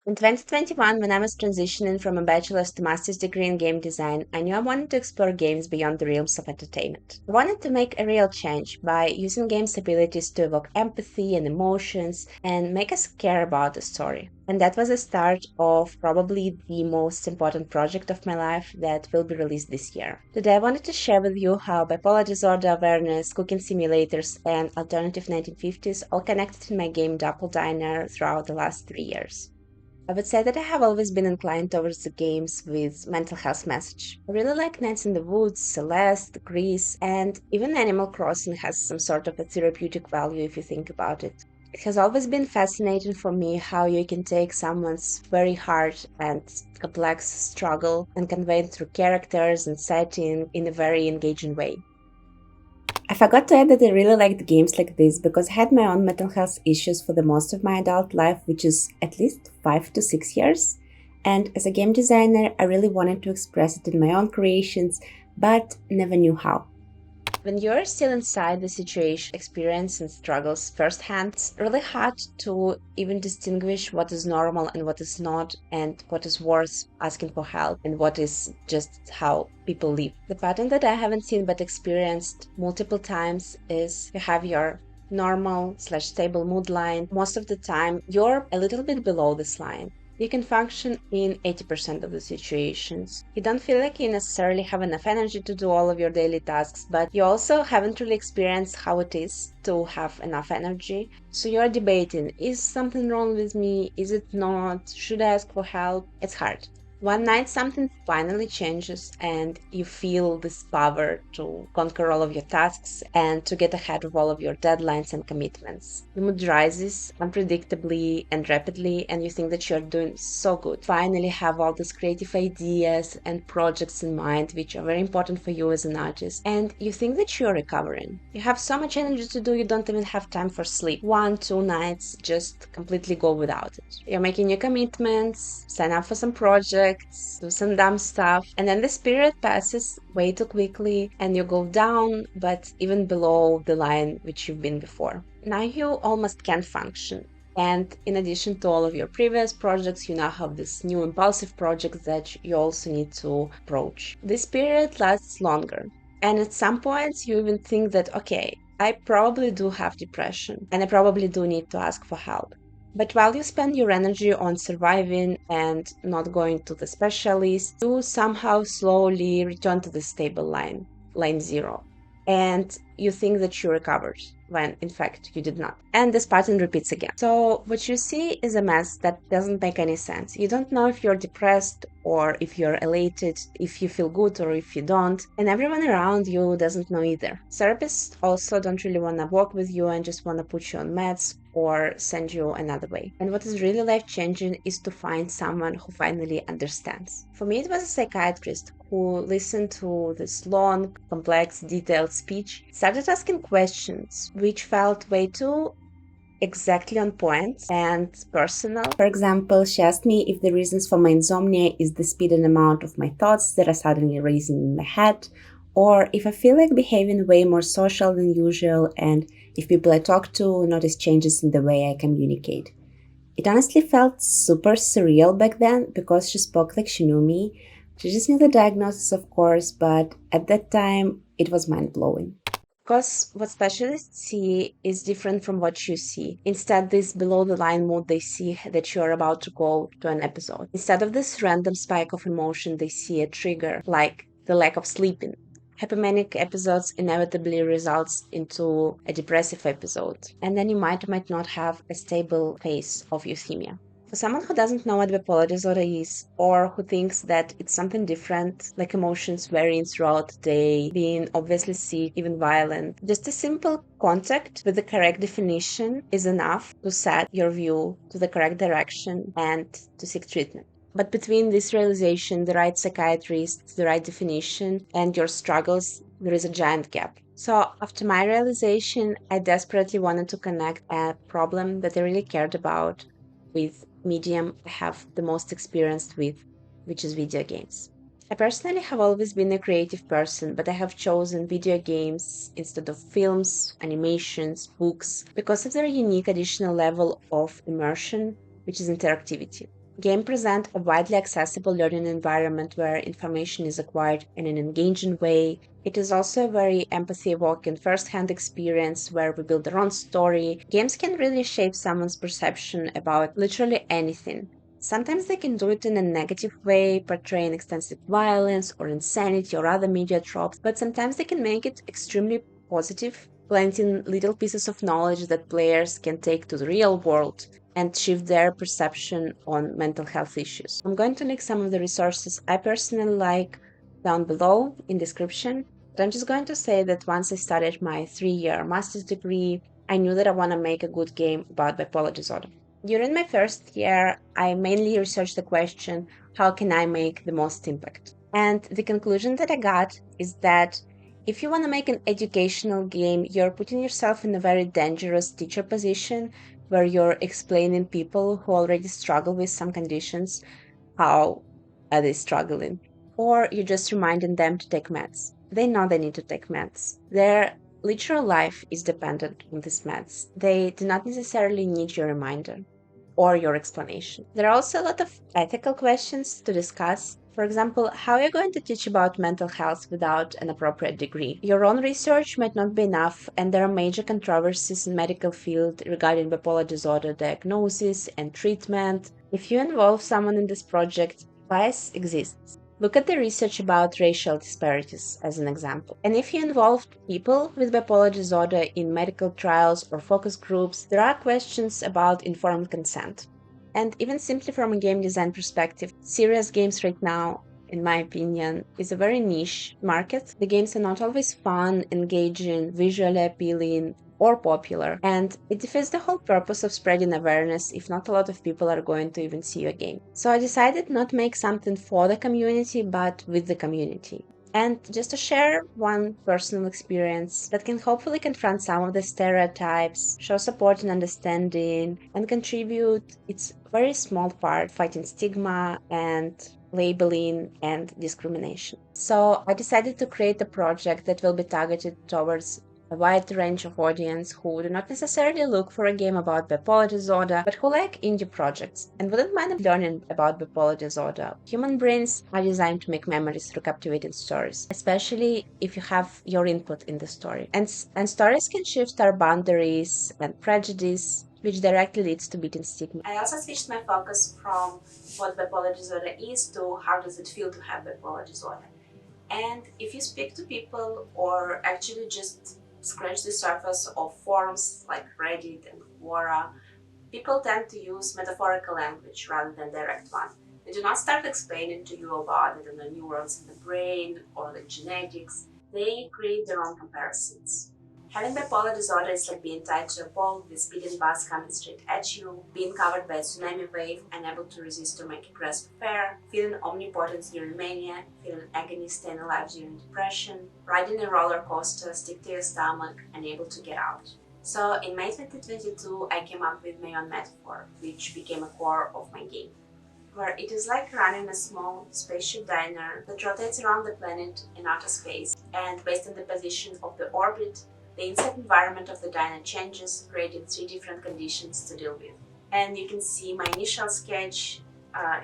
In 2021, when I was transitioning from a bachelor's to master's degree in game design, I knew I wanted to explore games beyond the realms of entertainment. I wanted to make a real change by using games' abilities to evoke empathy and emotions and make us care about the story. And that was the start of probably the most important project of my life that will be released this year. Today, I wanted to share with you how bipolar disorder awareness, cooking simulators, and alternative 1950s all connected in my game Doppel Diner throughout the last 3 years. I would say that I have always been inclined towards the games with mental health message. I really like Nights in the Woods, Celeste, Grease, and even Animal Crossing has some sort of a therapeutic value if you think about it. It has always been fascinating for me how you can take someone's very hard and complex struggle and convey it through characters and setting in a very engaging way. I forgot to add that I really liked games like this because I had my own mental health issues for the most of my adult life, which is at least 5 to 6 years. And as a game designer, I really wanted to express it in my own creations, but never knew how. When you're still inside the situation, experiencing struggles firsthand, it's really hard to even distinguish what is normal and what is not, and what is worth asking for help and what is just how people live. The pattern that I haven't seen but experienced multiple times is you have your normal/stable mood line. Most of the time, you're a little bit below this line. You can function in 80% of the situations. You don't feel like you necessarily have enough energy to do all of your daily tasks, but you also haven't really experienced how it is to have enough energy. So you're debating, is something wrong with me? Is it not? Should I ask for help? It's hard. One night something finally changes and you feel this power to conquer all of your tasks and to get ahead of all of your deadlines and commitments. The mood rises unpredictably and rapidly and you think that you're doing so good. Finally have all these creative ideas and projects in mind which are very important for you as an artist, and you think that you're recovering. You have so much energy to do you don't even have time for sleep. 1, 2 nights just completely go without it. You're making your commitments, sign up for some projects, do some dumb stuff, and then this period passes way too quickly and you go down, but even below the line which you've been before. Now you almost can't function. And in addition to all of your previous projects, you now have this new impulsive project that you also need to approach. This period lasts longer. And at some points, you even think that, okay, I probably do have depression and I probably do need to ask for help. But while you spend your energy on surviving and not going to the specialist, you somehow slowly return to the stable line, line zero. And you think that you recovered when in fact you did not. And this pattern repeats again. So what you see is a mess that doesn't make any sense. You don't know if you're depressed or if you're elated, if you feel good or if you don't. And everyone around you doesn't know either. Therapists also don't really want to work with you and just want to put you on meds or send you another way. And what is really life changing is to find someone who finally understands. For me, it was a psychiatrist who listened to this long, complex, detailed speech, started asking questions which felt way too exactly on point and personal. For example, she asked me if the reasons for my insomnia is the speed and amount of my thoughts that are suddenly racing in my head, or if I feel like behaving way more social than usual, and if people I talk to notice changes in the way I communicate. It honestly felt super surreal back then because she spoke like she knew me. She just knew the diagnosis, of course, but at that time, it was mind-blowing. Because what specialists see is different from what you see. Instead, this below the line mood, they see that you are about to go to an episode. Instead of this random spike of emotion, they see a trigger, like the lack of sleeping. Hypomanic episodes inevitably results into a depressive episode, and then you might not have a stable phase of euthymia. For someone who doesn't know what bipolar disorder is, or who thinks that it's something different, like emotions varying throughout the day, being obviously sick, even violent, just a simple contact with the correct definition is enough to set your view to the correct direction and to seek treatment. But between this realization, the right psychiatrist, the right definition, and your struggles, there is a giant gap. So after my realization, I desperately wanted to connect a problem that I really cared about with medium I have the most experience with, which is video games. I personally have always been a creative person, but I have chosen video games instead of films, animations, books, because of their unique additional level of immersion, which is interactivity. Game present a widely accessible learning environment where information is acquired in an engaging way. It is also a very empathy-evoking first-hand experience where we build our own story. Games can really shape someone's perception about literally anything. Sometimes they can do it in a negative way, portraying extensive violence or insanity or other media tropes, but sometimes they can make it extremely positive, planting little pieces of knowledge that players can take to the real world and shift their perception on mental health issues. I'm going to link some of the resources I personally like down below in description. But I'm just going to say that once I started my 3-year master's degree, I knew that I want to make a good game about bipolar disorder. During my first year, I mainly researched the question, how can I make the most impact? And the conclusion that I got is that if you want to make an educational game, you're putting yourself in a very dangerous teacher position where you're explaining people who already struggle with some conditions how are they struggling. Or you're just reminding them to take meds. They know they need to take meds. Their literal life is dependent on these meds. They do not necessarily need your reminder or your explanation. There are also a lot of ethical questions to discuss. For example, how are you going to teach about mental health without an appropriate degree? Your own research might not be enough, and there are major controversies in medical field regarding bipolar disorder diagnosis and treatment. If you involve someone in this project, bias exists. Look at the research about racial disparities as an example. And if you involved people with bipolar disorder in medical trials or focus groups, there are questions about informed consent. And even simply from a game design perspective, serious games right now, in my opinion, is a very niche market. The games are not always fun, engaging, visually appealing, or popular, and it defeats the whole purpose of spreading awareness if not a lot of people are going to even see your game. So I decided not to make something for the community, but with the community. And just to share one personal experience that can hopefully confront some of the stereotypes, show support and understanding, and contribute its very small part fighting stigma and labeling and discrimination. So I decided to create a project that will be targeted towards a wide range of audience who do not necessarily look for a game about bipolar disorder, but who like indie projects and wouldn't mind learning about bipolar disorder. Human brains are designed to make memories through captivating stories, especially if you have your input in the story. And stories can shift our boundaries and prejudice, which directly leads to beating stigma. I also switched my focus from what bipolar disorder is to how does it feel to have bipolar disorder. And if you speak to people or actually just scratch the surface of forums like Reddit and Quora, people tend to use metaphorical language rather than direct one. They do not start explaining to you about the neurons in the brain or the genetics. They create their own comparisons. Having bipolar disorder is like being tied to a pole with a speeding bus coming straight at you, being covered by a tsunami wave, unable to resist or make a grasp of air, feeling omnipotence during mania, feeling agony staying alive during depression, riding a roller coaster, stick to your stomach, unable to get out. So in May 2022, I came up with my own metaphor, which became a core of my game, where it is like running a small spaceship diner that rotates around the planet in outer space, and based on the position of the orbit, the inside environment of the diner changes, creating 3 different conditions to deal with. And you can see my initial sketch,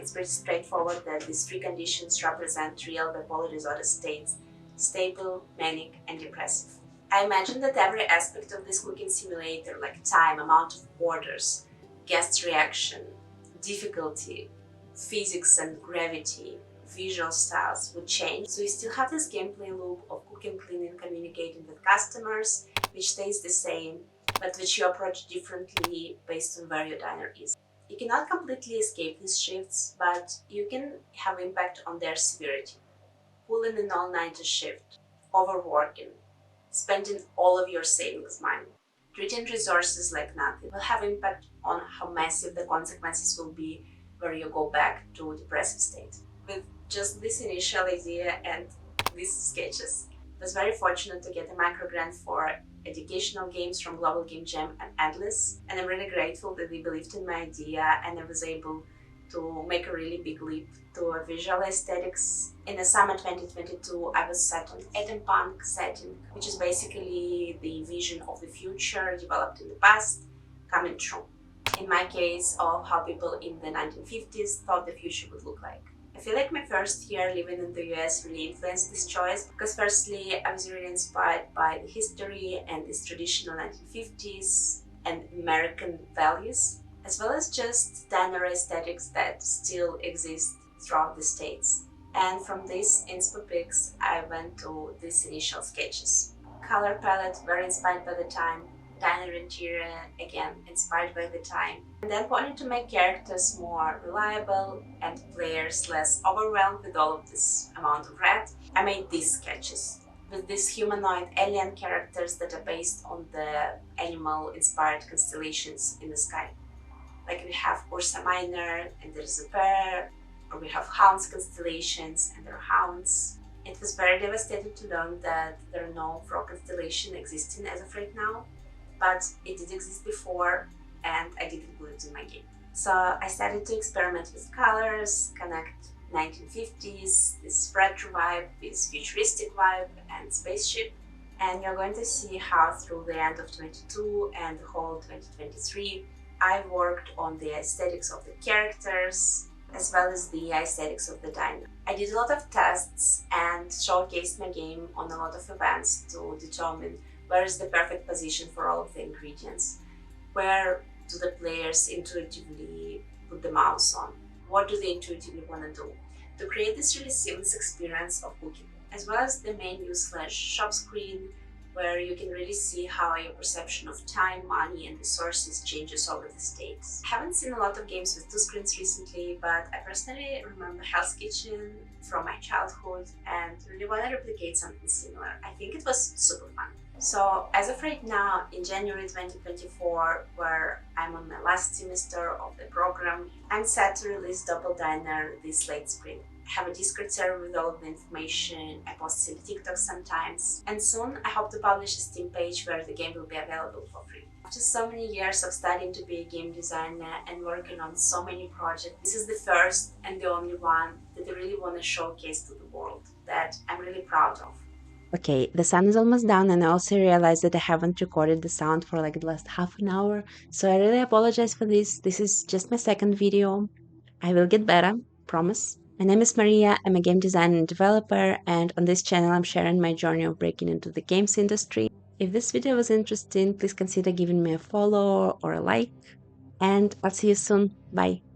it's pretty straightforward that these 3 conditions represent real bipolar disorder states: stable, manic, and depressive. I imagine that every aspect of this cooking simulator, like time, amount of orders, guest reaction, difficulty, physics and gravity, visual styles would change. So you still have this gameplay loop of cooking, cleaning, communicating with customers, which stays the same, but which you approach differently based on where your diner is. You cannot completely escape these shifts, but you can have impact on their severity. Pulling an all-nighter shift, overworking, spending all of your savings money, treating resources like nothing will have impact on how massive the consequences will be where you go back to a depressive state. With just this initial idea and these sketches, I was very fortunate to get a micro grant for educational games from Global Game Jam and Atlas, and I'm really grateful that they believed in my idea and I was able to make a really big leap to a visual aesthetics. In the summer 2022, I was set on atom punk setting, which is basically the vision of the future developed in the past coming true. in my case, of how people in the 1950s thought the future would look like. I feel like my first year living in the US really influenced this choice because firstly, I was really inspired by the history and this traditional 1950s and American values, as well as just diner aesthetics that still exist throughout the States. And from these inspo pics, I went to these initial sketches. Color palette, very inspired by the time. Diner interior, again inspired by the time. And then wanted to make characters more reliable and players less overwhelmed with all of this amount of red. I made these sketches with these humanoid alien characters that are based on the animal-inspired constellations in the sky. Like we have Ursa Minor and there's a bear, or we have hounds constellations and there are hounds. It was very devastating to learn that there are no frog constellation existing as of right now, but it did exist before and I didn't include it in my game. So I started to experiment with colors, connect 1950s, this retro vibe, this futuristic vibe and spaceship. And you're going to see how through the end of 22 and the whole 2023, I worked on the aesthetics of the characters as well as the aesthetics of the diner. I did a lot of tests and showcased my game on a lot of events to determine where is the perfect position for all of the ingredients. Where do the players intuitively put the mouse on? What do they intuitively want to do? To create this really seamless experience of cooking, as well as the menu/shop screen, where you can really see how your perception of time, money, and resources changes over the states. I haven't seen a lot of games with two screens recently, but I personally remember Hell's Kitchen from my childhood and really want to replicate something similar. I think it was super fun. So as of right now, in January 2024, where I'm on my last semester of the program, I'm set to release Doppel Diner this late spring. I have a Discord server with all of the information, I post some TikToks sometimes, and soon I hope to publish a Steam page where the game will be available for free. After so many years of studying to be a game designer and working on so many projects, this is the first and the only one that I really want to showcase to the world, that I'm really proud of. Okay, the sun is almost down and I also realized that I haven't recorded the sound for like the last half an hour, so I really apologize for this. This is just my second video. I will get better, promise. My name is Maria, I'm a game designer and developer, and on this channel I'm sharing my journey of breaking into the games industry. If this video was interesting, please consider giving me a follow or a like, and I'll see you soon. Bye!